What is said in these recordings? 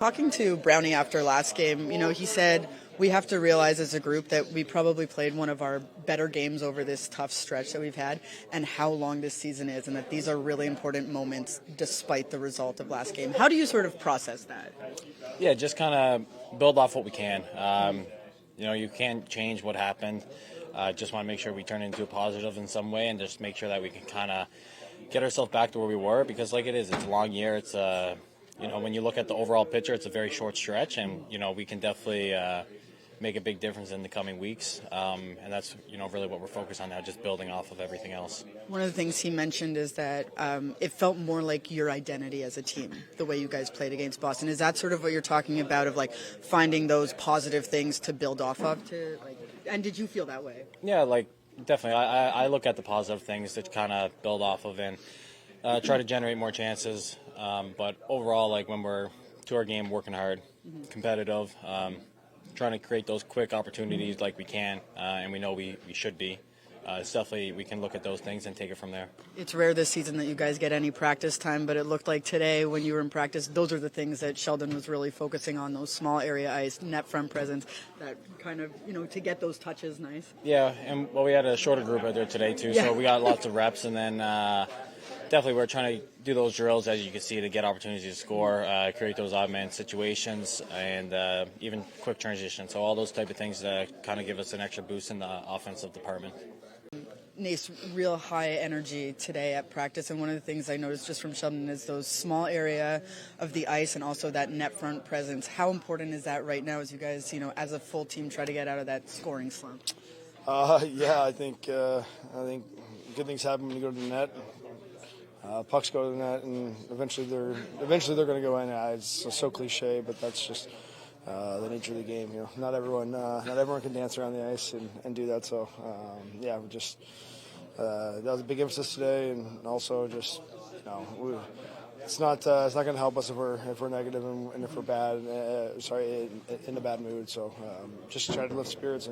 Talking to Brownie after last game, he said we have to realize as a group that we probably played one of our better games over this tough stretch that we've had and how long this season is, and that these are really important moments despite the result of last game. How do you sort of process that? Yeah, just kind of build off what we can. You can't change what happened. Just want to make sure we turn it into a positive in some way and just make sure that we can kind of get ourselves back to where we were, because it's a long year. It's when you look at the overall picture, it's a very short stretch, and we can definitely make a big difference in the coming weeks, and that's really what we're focused on now, just building off of everything else. One of the things he mentioned is that it felt more like your identity as a team, the way you guys played against Boston. Is that sort of what you're talking about, of like finding those positive things to build off of? And did you feel that way? Yeah, definitely. I look at the positive things to kind of build off of and try to generate more chances. But overall, when we're to our game, working hard, competitive, trying to create those quick opportunities like we can, and we know we should be. It's definitely, we can look at those things and take it from there. It's rare this season that you guys get any practice time, but it looked like today when you were in practice, those are the things that Sheldon was really focusing on, those small area ice, net front presence, that kind of, to get those touches nice. Yeah, and we had a shorter group out there today too, so we got lots of reps, and then definitely we're trying to do those drills, as you can see, to get opportunities to score, create those odd man situations, and even quick transitions. So all those type of things kind of give us an extra boost in the offensive department. Nace, real high energy today at practice, and one of the things I noticed just from Sheldon is those small area of the ice and also that net front presence. How important is that right now as you guys, as a full team, try to get out of that scoring slump? I think good things happen when you go to the net. Pucks go to the net, and eventually they're going to go in. It's so cliche, but that's just the nature of the game. Not everyone can dance around the ice and do that. So that was a big emphasis today, and also just it's not going to help us if we're negative and if we're bad. In a bad mood. So just try to lift spirits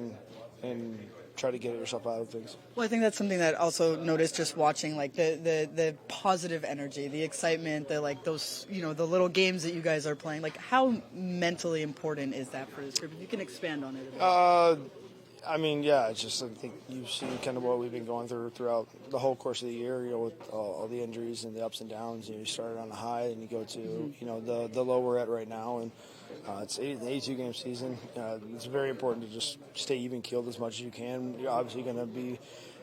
and try to get yourself out of things. Well, I think that's something that also noticed just watching, the positive energy, the excitement, those, the little games that you guys are playing. How mentally important is that for this group? If you can expand on it a bit. It's just, I think you've seen kind of what we've been going throughout the whole course of the year, with all the injuries and the ups and downs. You started on a high and you go to, the low we're at right now. And it's an 82-game season. It's very important to just stay even-keeled as much as you can. You're obviously going to be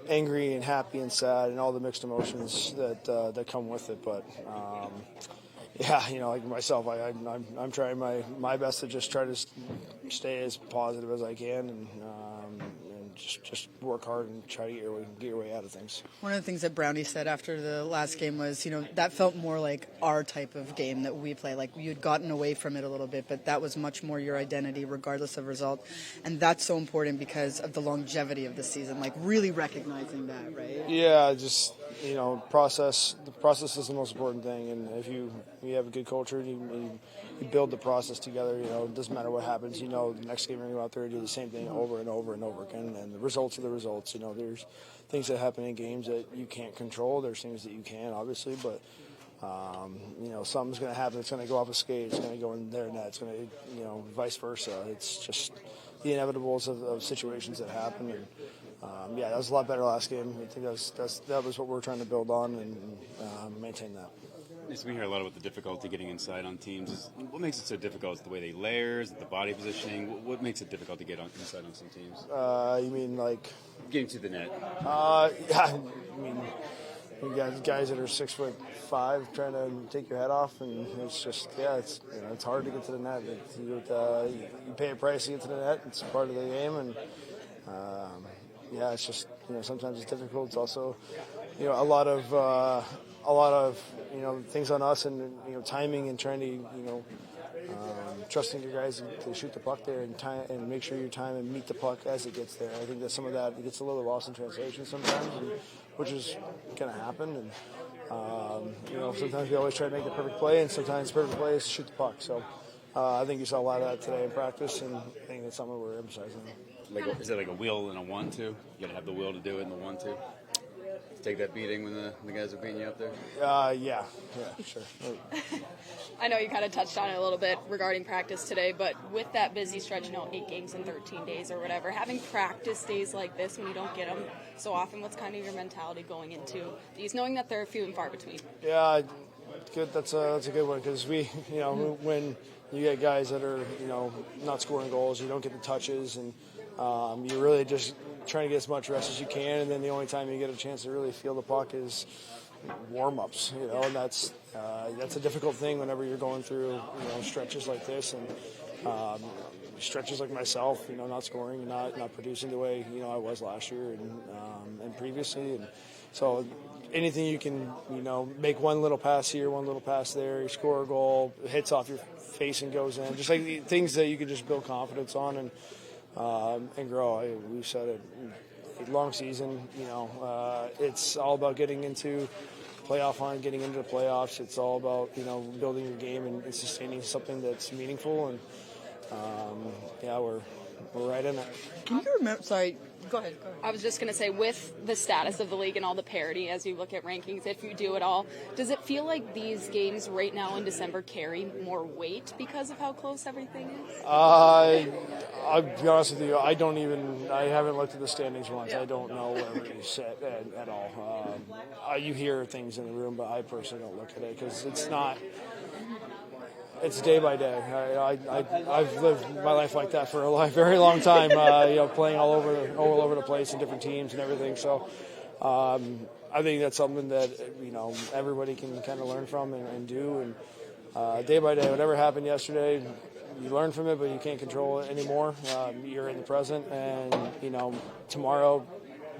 angry and happy and sad and all the mixed emotions that come with it. But, like myself, I'm trying my best to just try to stay as positive as I can and just work hard and try to get your way out of things. One of the things that Brownie said after the last game was, that felt more like our type of game that we play. You had gotten away from it a little bit, but that was much more your identity regardless of result. And that's so important because of the longevity of the season, really recognizing that, right? Yeah, just, process. The process is the most important thing. And if you have a good culture, you build the process together. It doesn't matter what happens. The next game you're going to go out there and do the same thing over and over and over again. And the results are the results. There's things that happen in games that you can't control. There's things that you can, obviously, but something's going to happen. It's going to go off a skate. It's going to go in their net. It's going to, vice versa. It's just the inevitables of situations that happen. And that was a lot better last game. I think that was what we're trying to build on and maintain that. Yes, we hear a lot about the difficulty getting inside on teams. What makes it so difficult? Is it the way they layer? Is it the body positioning? What makes it difficult to get inside on some teams? You mean getting to the net? You got guys that are 6'5" trying to take your head off, and it's just it's hard to get to the net. You pay a price to get to the net. It's part of the game, and it's just sometimes it's difficult. It's also a lot of things on us, and timing and trying to trusting your guys to shoot the puck there and make sure you time and meet the puck as it gets there. I think that some of that gets a little lost in translation sometimes, which is going to happen. And sometimes we always try to make the perfect play, and sometimes the perfect play is to shoot the puck. So I think you saw a lot of that today in practice, and I think that's something we're emphasizing. Is it like a will and a 1-2? You got to have the will to do it in the 1-2. take that beating when the guys are beating you up there? Yeah, sure. I know you kind of touched on it a little bit regarding practice today, but with that busy stretch, 8 games in 13 days or whatever, having practice days like this when you don't get them so often, what's kind of your mentality going into these, knowing that they're few and far between? Yeah, good. That's a good one because when you get guys that are not scoring goals, you don't get the touches, and you're really just trying to get as much rest as you can, and then the only time you get a chance to really feel the puck is warm-ups, and that's a difficult thing whenever you're going through stretches like this, and stretches like myself, not scoring and not producing the way I was last year and previously, and so anything you can make one little pass here, one little pass there, you score a goal, it hits off your face and goes in, just like things that you can just build confidence on and grow. We've said it. Long season, it's all about getting into playoff hunt, getting into the playoffs. It's all about building your game and sustaining something that's meaningful. And we're right in it. Can you remember? Sorry, go ahead. I was just going to say, with the status of the league and all the parity as you look at rankings, if you do it all, does it feel like these games right now in December carry more weight because of how close everything is? I'll be honest with you, I haven't looked at the standings once. I don't know where everybody's set at all. You hear things in the room, but I personally don't look at it because it's day by day. I've lived my life like that for a very long time. Playing all over the place in different teams and everything. So I think that's something that everybody can kind of learn from and do. And day by day, whatever happened yesterday, you learn from it, but you can't control it anymore. You're in the present, and tomorrow,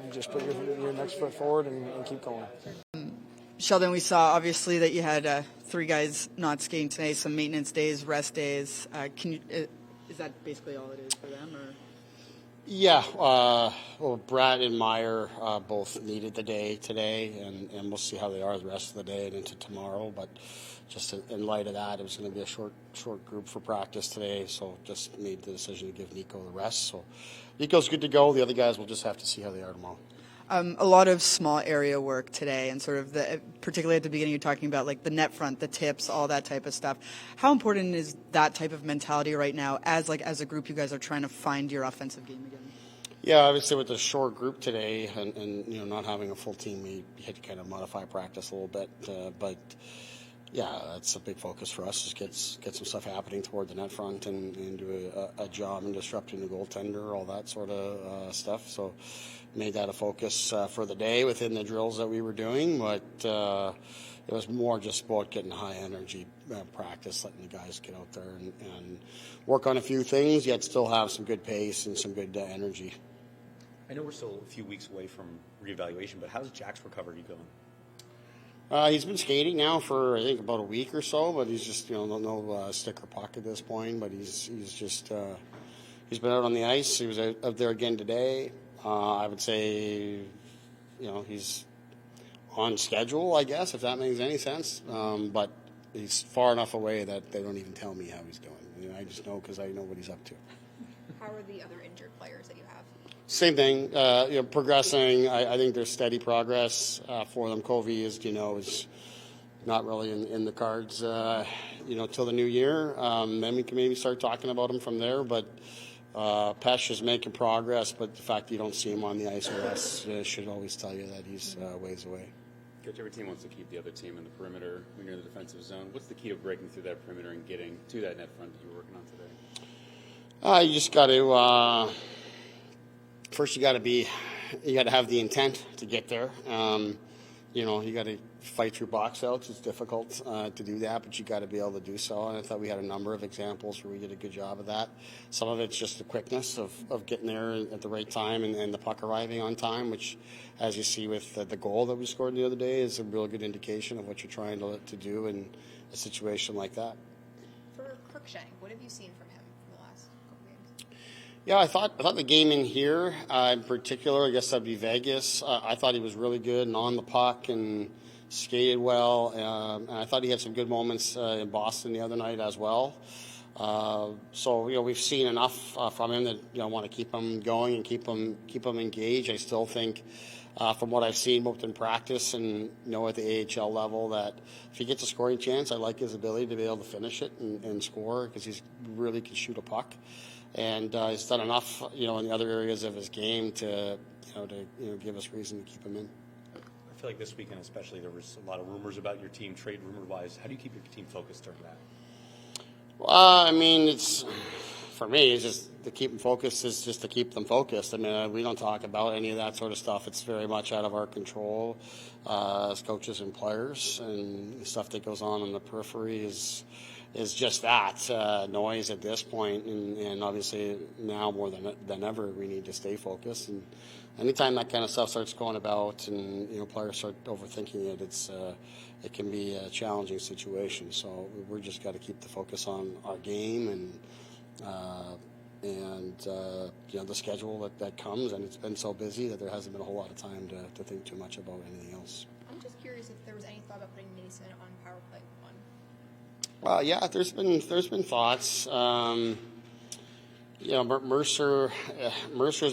you just put your next foot forward and keep going. Sheldon, we saw obviously that you had 3 guys not skating today, some maintenance days, rest days. Is that basically all it is for them? Or? Yeah, well, Brad and Meyer both needed the day today, and we'll see how they are the rest of the day and into tomorrow. But just in light of that, it was going to be a short group for practice today, so just made the decision to give Nico the rest. So Nico's good to go. The other guys will just have to see how they are tomorrow. A lot of small area work today, and sort of particularly at the beginning, you're talking about like the net front, the tips, all that type of stuff. How important is that type of mentality right now as a group you guys are trying to find your offensive game again? Yeah, obviously with the short group today and not having a full team, we had to kind of modify practice a little bit. But yeah, that's a big focus for us, is get some stuff happening toward the net front and do a job in disrupting the goaltender, all that sort of stuff. So made that a focus for the day within the drills that we were doing, but it was more just about getting high energy practice, letting the guys get out there and work on a few things, yet still have some good pace and some good energy. I know we're still a few weeks away from reevaluation, but how's Jack's recovery going? He's been skating now for I think about a week or so, but he's just no stick or puck at this point. But he's just he's been out on the ice. He was out there again today. I would say he's on schedule, I guess, if that makes any sense. But he's far enough away that they don't even tell me how he's doing. I just know because I know what he's up to. How are the other injured players that you have? Same thing, progressing. I think there's steady progress for them. Covey is not really in the cards, till the new year. Then we can maybe start talking about him from there. But Pesh is making progress, but the fact that you don't see him on the ice with us should always tell you that he's ways away. Coach, every team wants to keep the other team in the perimeter when you're in the defensive zone. What's the key to breaking through that perimeter and getting to that net front that you were working on today? You just got to first you got to have the intent to get there. You got to fight through box outs. It's difficult to do that, but you got to be able to do so. And I thought we had a number of examples where we did a good job of that. Some of it's just the quickness of getting there at the right time and the puck arriving on time, which, as you see with the goal that we scored the other day, is a real good indication of what you're trying to do in a situation like that. For Crookshank, what have you seen from him in the last couple games? Yeah, I thought the game in here, in particular, I guess that'd be Vegas. I thought he was really good and on the puck and skated well. And I thought he had some good moments in Boston the other night as well. So we've seen enough from him that want to keep him going and keep him engaged. I still think from what I've seen both in practice and at the AHL level, that if he gets a scoring chance, I like his ability to be able to finish it and score, because he's really can shoot a puck, and he's done enough in the other areas of his game to give us reason to keep him in. I feel like this weekend especially there was a lot of rumors about your team, trade rumor-wise. How do you keep your team focused during that? Well, I mean, for me, it's just to keep them focused is just to keep them focused. I mean, we don't talk about any of that sort of stuff. It's very much out of our control as coaches and players, and the stuff that goes on in the periphery is just that noise at this point, and obviously now more than ever we need to stay focused. And anytime that kind of stuff starts going about and players start overthinking it, it can be a challenging situation. So we're just got to keep the focus on our game and the schedule that comes, and it's been so busy that there hasn't been a whole lot of time to think too much about anything else. I'm just curious if there was any thought about putting Noesen on power play one. Yeah, there's been thoughts. Mercer's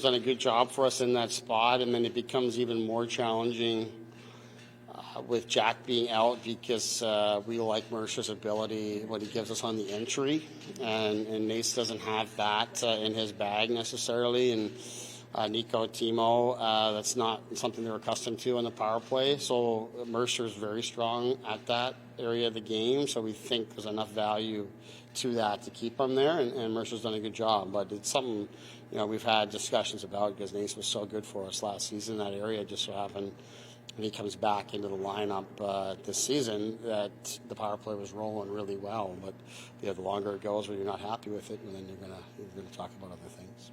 done a good job for us in that spot, and then it becomes even more challenging with Jack being out, because we like Mercer's ability, what he gives us on the entry, and Nace doesn't have that in his bag necessarily, and Nico, Timo, that's not something they're accustomed to in the power play. So Mercer's very strong at that area of the game, so we think there's enough value to that to keep him there, and Mercer's done a good job. But it's something we've had discussions about, because Nace was so good for us last season. That area just so happened when he comes back into the lineup this season that the power play was rolling really well. But the longer it goes where you're not happy with it, and then you're gonna talk about other things.